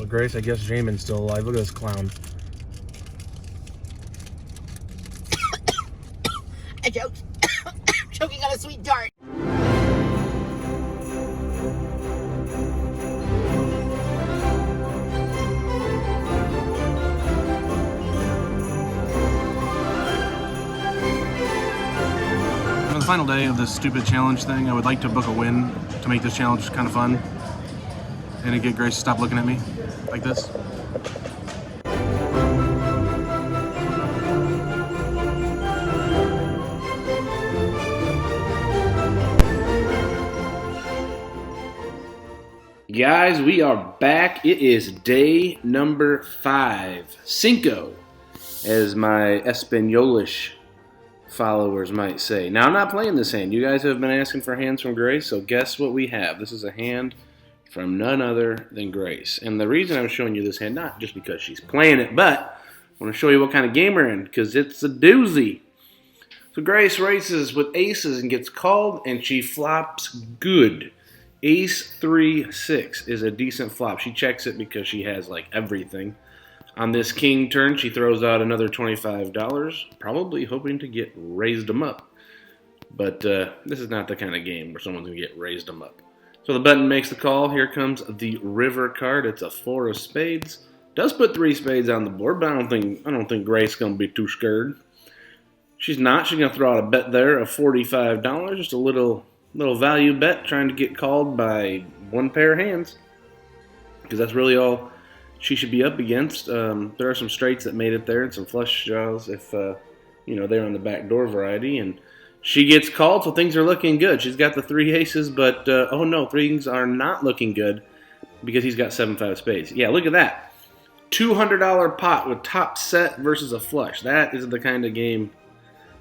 Grace. I guess Jamin's still alive. Look at this clown. I joked. Choking on a sweet dart. On the final day of this stupid challenge thing, I would like to book a win to make this challenge kind of fun. And to get Grace to stop looking at me like this. Guys, we are back. It is day number 5. Cinco, as my Espanolish followers might say. Now, I'm not playing this hand. You guys have been asking for hands from Grace, so guess what we have? This is a hand from none other than Grace. And the reason I'm showing you this hand, not just because she's playing it, but I want to show you what kind of game we're in, because it's a doozy. So Grace races with aces and gets called, and she flops good. Ace 3-6 is a decent flop. She checks it because she has like everything. On this king turn, she throws out another $25, probably hoping to get raised them up. But this is not the kind of game where someone's going to get raised them up. So the button makes the call. Here comes the river card. It's a 4 of spades. Does put 3 spades on the board, but I don't think Grace's going to be too scared. She's not. She's going to throw out a bet there of $45. Just a little value bet, trying to get called by one pair of hands, because that's really all she should be up against. There are some straights that made it there and some flush draws if they're on the backdoor variety, and she gets called, so things are looking good. She's got the 3 aces, but oh no, things are not looking good because he's got 7-5 spades. Yeah, look at that. $200 pot with top set versus a flush. That is the kind of game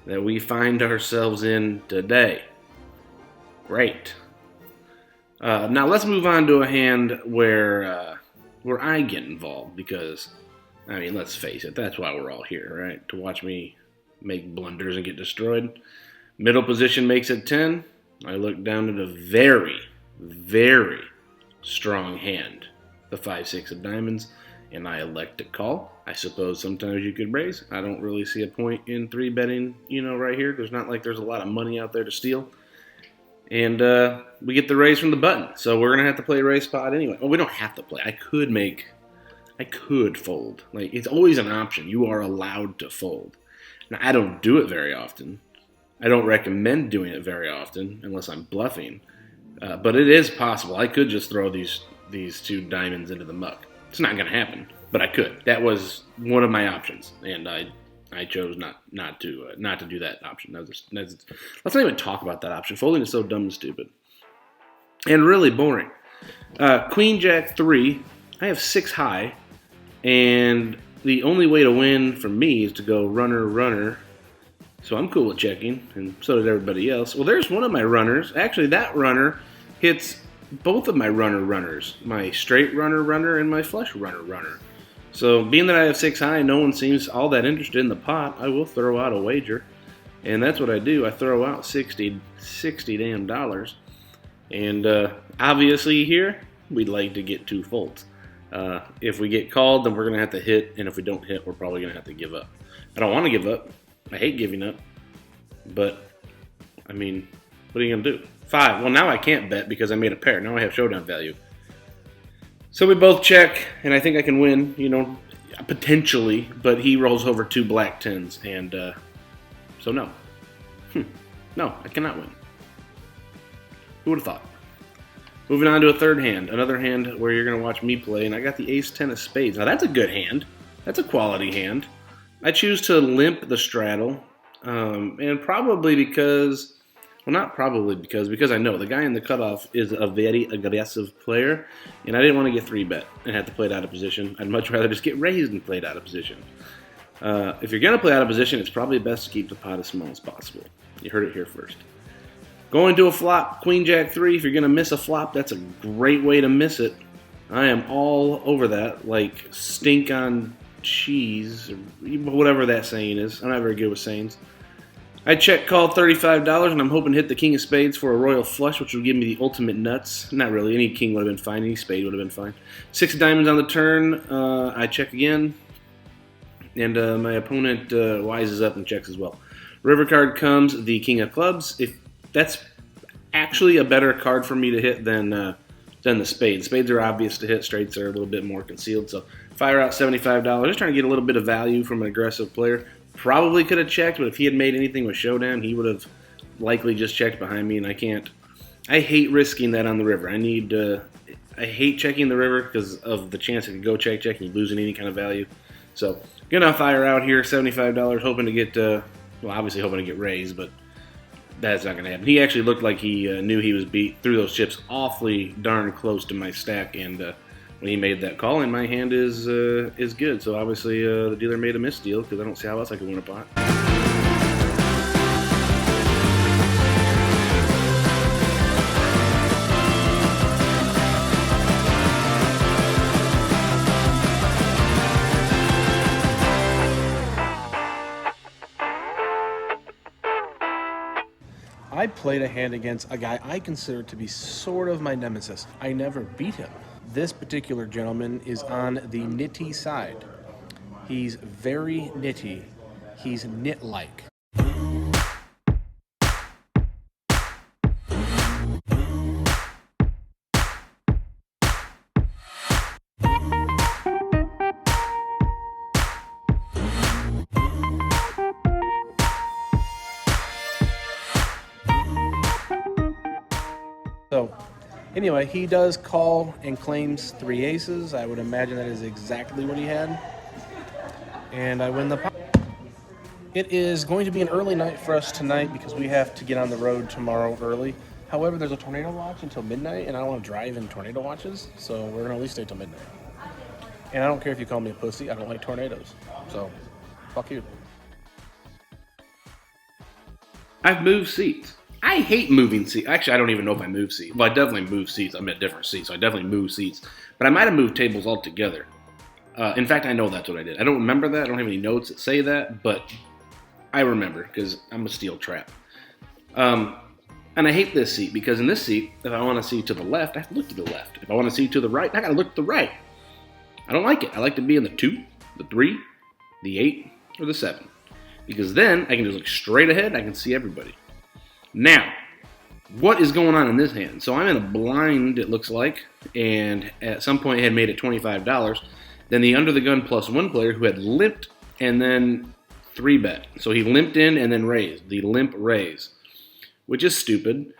that we find ourselves in today. Great. Now let's move on to a hand where I get involved, because, I mean, let's face it, that's why we're all here, right? To watch me make blunders and get destroyed. Middle position makes it 10. I look down at a very, very strong hand, the 5-6 of diamonds, and I elect to call. I suppose sometimes you could raise. I don't really see a point in 3-betting, right here. There's not like there's a lot of money out there to steal. And we get the raise from the button. So we're going to have to play raise spot anyway. Well, we don't have to play. I could fold. Like, it's always an option. You are allowed to fold. Now, I don't do it very often. I don't recommend doing it very often unless I'm bluffing. But it is possible. I could just throw these 2 diamonds into the muck. It's not going to happen, but I could. That was one of my options, and I chose not to do that option. Let's not even talk about that option. Folding is so dumb and stupid, and really boring. Queen Jack 3. I have 6 high, and the only way to win for me is to go runner runner. So I'm cool with checking, and so did everybody else. Well, there's one of my runners. Actually, that runner hits both of my runner runners, my straight runner runner and my flush runner runner. So being that I have 6 high, no one seems all that interested in the pot, I will throw out a wager. And that's what I do. I throw out 60 damn dollars. And obviously here, we'd like to get 2 folds. If we get called, then we're going to have to hit. And if we don't hit, we're probably going to have to give up. I don't want to give up. I hate giving up. But, I mean, what are you going to do? 5. Well, now I can't bet because I made a pair. Now I have showdown value. So we both check, and I think I can win, potentially, but he rolls over 2 black 10s, and so no. No, I cannot win. Who would have thought? Moving on to a third hand, another hand where you're going to watch me play, and I got the ace 10 of spades. Now that's a good hand. That's a quality hand. I choose to limp the straddle, and probably because... Well, not probably because I know the guy in the cutoff is a very aggressive player, and I didn't want to get 3-bet and have to play it out of position. I'd much rather just get raised and play it out of position. If you're going to play out of position, it's probably best to keep the pot as small as possible. You heard it here first. Going to a flop, Queen Jack 3. If you're going to miss a flop, that's a great way to miss it. I am all over that, like stink on cheese, or whatever that saying is. I'm not very good with sayings. I check called $35, and I'm hoping to hit the king of spades for a royal flush, which would give me the ultimate nuts. Not really. Any king would have been fine. Any spade would have been fine. 6 of diamonds on the turn. I check again, and my opponent wises up and checks as well. River card comes the king of clubs. If that's actually a better card for me to hit than the spades. Spades are obvious to hit. Straights are a little bit more concealed. So fire out $75. Just trying to get a little bit of value from an aggressive player. Probably could have checked, but if he had made anything with showdown, he would have likely just checked behind me, and I can't. I hate risking that on the river. I hate checking the river because of the chance it could go check and you losing any kind of value. So gonna fire out here $75, hoping to get obviously hoping to get raised, but that's not gonna happen. He actually looked like he knew he was beat. Threw those chips awfully darn close to my stack, and when he made that call, and my hand is good. So obviously the dealer made a misdeal because I don't see how else I could win a pot. I played a hand against a guy I consider to be sort of my nemesis. I never beat him. This particular gentleman is on the nitty side. He's very nitty. He's knit-like. So, anyway, he does call and claims 3 aces. I would imagine that is exactly what he had. And I win the pot. It is going to be an early night for us tonight because we have to get on the road tomorrow early. However, there's a tornado watch until midnight, and I don't want to drive in tornado watches, so we're going to at least stay till midnight. And I don't care if you call me a pussy. I don't like tornadoes. So, fuck you. I've moved seats. I hate moving seats. Actually, I don't even know if I move seats. Well, I definitely move seats. I'm at different seats, so I definitely move seats. But I might have moved tables altogether. In fact, I know that's what I did. I don't remember that. I don't have any notes that say that, but I remember because I'm a steel trap. And I hate this seat because in this seat, if I want to see to the left, I have to look to the left. If I want to see to the right, I got to look to the right. I don't like it. I like to be in the 2, the 3, the 8, or the 7. Because then I can just look straight ahead and I can see everybody. Now, what is going on in this hand? So I'm in a blind, it looks like, and at some point had made it $25. Then the under the gun +1 player who had limped and then 3-bet. So he limped in and then raised, the limp raise, which is stupid.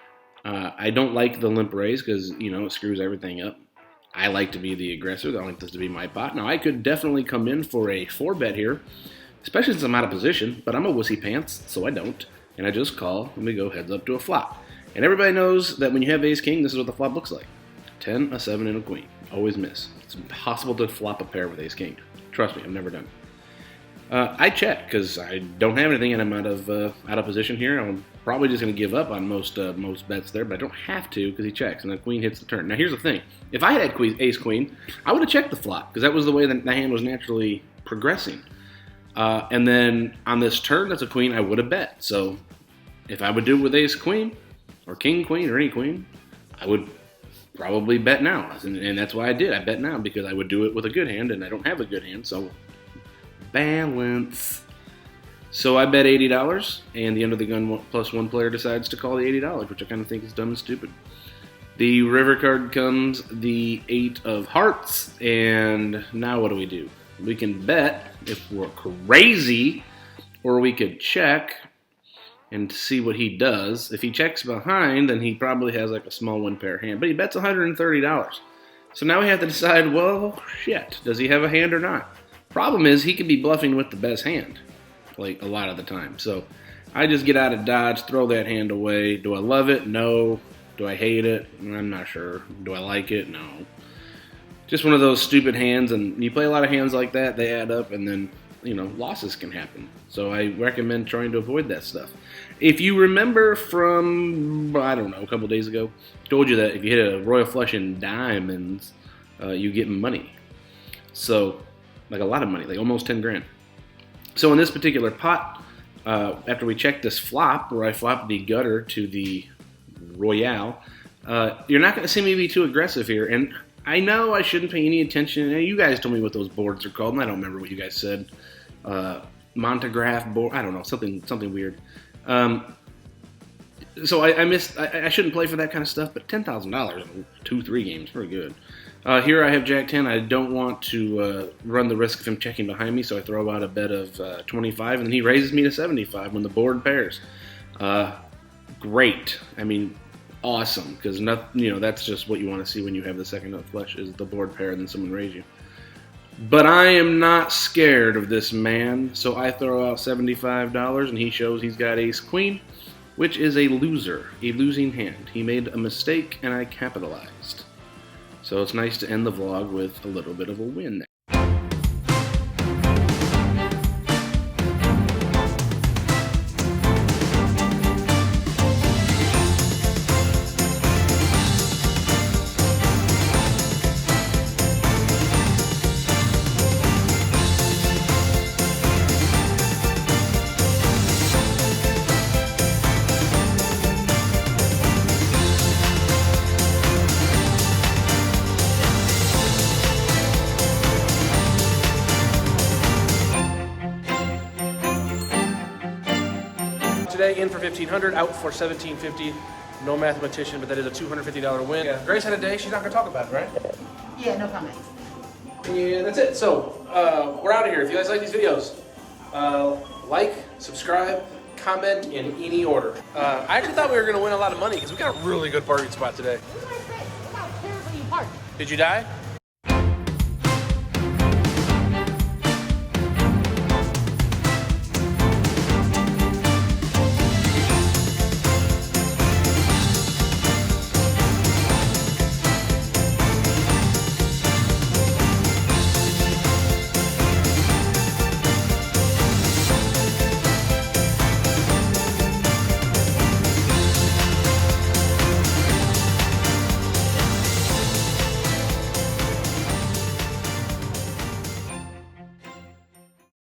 I don't like the limp raise because, it screws everything up. I like to be the aggressor. I like this to be my pot. Now, I could definitely come in for a 4-bet here, especially since I'm out of position, but I'm a wussy pants, so I don't. And I just call, and we go heads up to a flop. And everybody knows that when you have ace-king, this is what the flop looks like. 10, a 7, and a queen. Always miss. It's impossible to flop a pair with ace-king. Trust me, I've never done it. I check, because I don't have anything, and I'm out of position here. I'm probably just going to give up on most bets there, but I don't have to, because he checks, and the queen hits the turn. Now, here's the thing. If I had ace-queen, I would have checked the flop, because that was the way that the hand was naturally progressing. And then on this turn, that's a queen, I would have bet. So if I would do it with ace-queen, or king-queen, or any queen, I would probably bet now. And that's why I did. I bet now, because I would do it with a good hand, and I don't have a good hand, so balance. So I bet $80, and the under the gun +1 player decides to call the $80, which I kind of think is dumb and stupid. The river card comes the 8 of hearts, and now what do? We can bet if we're crazy, or we could check and see what he does. If he checks behind, then he probably has like a small 1-pair hand, but he bets $130. So now we have to decide, well, shit, does he have a hand or not? Problem is, he could be bluffing with the best hand, like a lot of the time. So I just get out of dodge, throw that hand away. Do I love it? No. Do I hate it? I'm not sure. Do I like it? No. Just one of those stupid hands, and you play a lot of hands like that, they add up, and then, losses can happen. So I recommend trying to avoid that stuff. If you remember from, I don't know, a couple days ago, I told you that if you hit a royal flush in diamonds, you get money. So, like a lot of money, like almost 10 grand. So in this particular pot, after we checked this flop, where I flopped the gutter to the Royale, you're not going to see me be too aggressive here. And I know I shouldn't pay any attention. You guys told me what those boards are called, and I don't remember what you guys said. Montegraph board, I don't know, something weird. So I missed. I shouldn't play for that kind of stuff, but $10,000 in 2-3 games, pretty good. Here I have Jack 10. I don't want to run the risk of him checking behind me, so I throw out a bet of 25, and then he raises me to 75 when the board pairs. Great. I mean, awesome, because that's just what you want to see when you have the second nut flush, is the board pair and then someone raise you. But I am not scared of this man, so I throw out $75, and he shows he's got ace queen, which is a loser, a losing hand. He made a mistake, and I capitalized. So it's nice to end the vlog with a little bit of a win there. Today in for $1,500, out for $1,750. No mathematician, but that is a $250 win. Yeah, Grace had a day. She's not going to talk about it, right? Yeah, no comments. Yeah, that's it. So, we're out of here. If you guys like these videos, like, subscribe, comment in any order. I actually thought we were going to win a lot of money because we got a really good parking spot today. What did I say? Look how terribly you parked. Did you die?